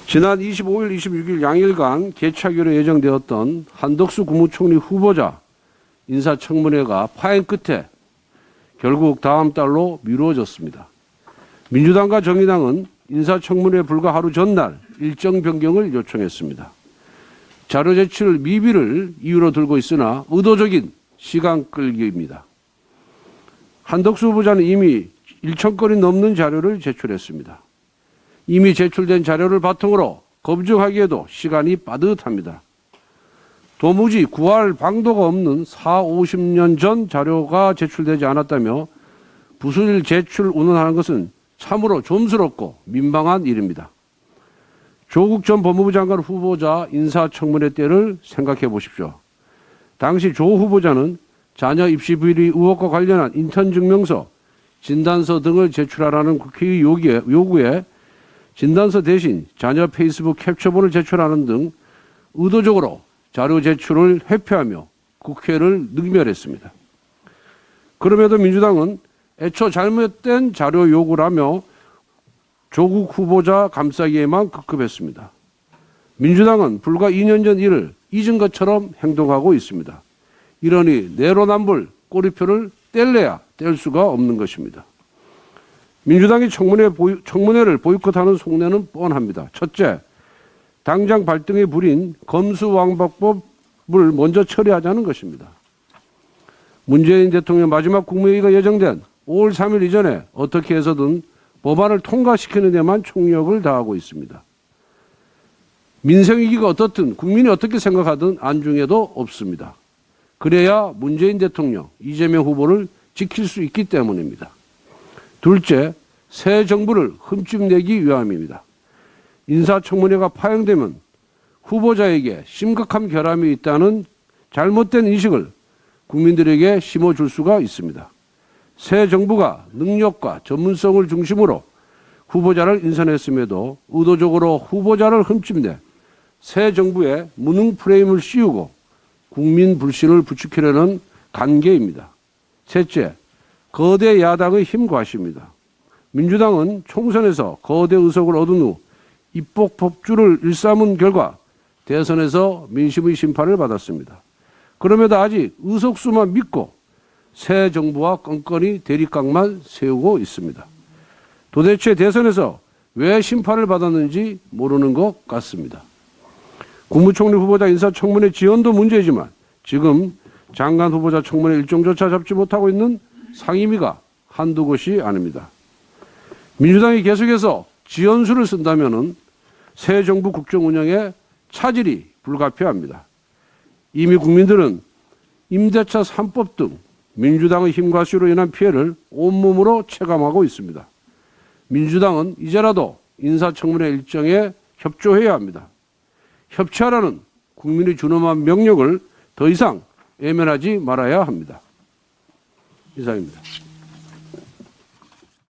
지난 25일, 26일 양일간 개최하기로 예정되었던 한덕수 국무총리 후보자 인사청문회가 파행 끝에 결국 다음 달로 미루어졌습니다. 민주당과 정의당은 인사청문회 불과 하루 전날 일정 변경을 요청했습니다. 자료 제출 미비를 이유로 들고 있으나 의도적인 시간 끌기입니다. 한덕수 후보자는 이미 1,000건이 넘는 자료를 제출했습니다. 이미 제출된 자료를 바탕으로 검증하기에도 시간이 빠듯합니다. 도무지 구할 방도가 없는 40~50년 전 자료가 제출되지 않았다며 부수일 제출 운운하는 것은 참으로 좀스럽고 민망한 일입니다. 조국 전 법무부 장관 후보자 인사청문회 때를 생각해 보십시오. 당시 조 후보자는 자녀 입시 비리 의혹과 관련한 인턴 증명서, 진단서 등을 제출하라는 국회의 요구에 진단서 대신 자녀 페이스북 캡처본을 제출하는 등 의도적으로 자료 제출을 회피하며 국회를 능멸했습니다. 그럼에도 민주당은 애초 잘못된 자료 요구라며 조국 후보자 감싸기에만 급급했습니다. 민주당은 불과 2년 전 일을 잊은 것처럼 행동하고 있습니다. 이러니 내로남불 꼬리표를 뗄래야 뗄 수가 없는 것입니다. 민주당이 청문회를 보이콧하는 속내는 뻔합니다. 첫째, 당장 발등에 불인 검수완박법을 먼저 처리하자는 것입니다. 문재인 대통령 마지막 국무회의가 예정된 5월 3일 이전에 어떻게 해서든 법안을 통과시키는 데만 총력을 다하고 있습니다. 민생위기가 어떻든 국민이 어떻게 생각하든 안중에도 없습니다. 그래야 문재인 대통령, 이재명 후보를 지킬 수 있기 때문입니다. 둘째, 새 정부를 흠집내기 위함입니다. 인사청문회가 파행되면 후보자에게 심각한 결함이 있다는 잘못된 인식을 국민들에게 심어줄 수가 있습니다. 새 정부가 능력과 전문성을 중심으로 후보자를 인선했음에도 의도적으로 후보자를 흠집내 새 정부에 무능 프레임을 씌우고 국민 불신을 부추기려는 관계입니다. 셋째, 거대 야당의 힘 과시입니다. 민주당은 총선에서 거대 의석을 얻은 후 입법법주를 일삼은 결과 대선에서 민심의 심판을 받았습니다. 그럼에도 아직 의석수만 믿고 새 정부와 껌껌이 대립각만 세우고 있습니다. 도대체 대선에서 왜 심판을 받았는지 모르는 것 같습니다. 국무총리 후보자 인사청문회 지연도 문제이지만 지금 장관 후보자 청문회 일정조차 잡지 못하고 있는 상임위가 한두 곳이 아닙니다. 민주당이 계속해서 지연수를 쓴다면 새 정부 국정 운영에 차질이 불가피합니다. 이미 국민들은 임대차 3법 등 민주당의 힘과시로 인한 피해를 온몸으로 체감하고 있습니다. 민주당은 이제라도 인사청문회 일정에 협조해야 합니다. 협치하라는 국민이 준엄한 명령을 더 이상 외면하지 말아야 합니다. 이상입니다.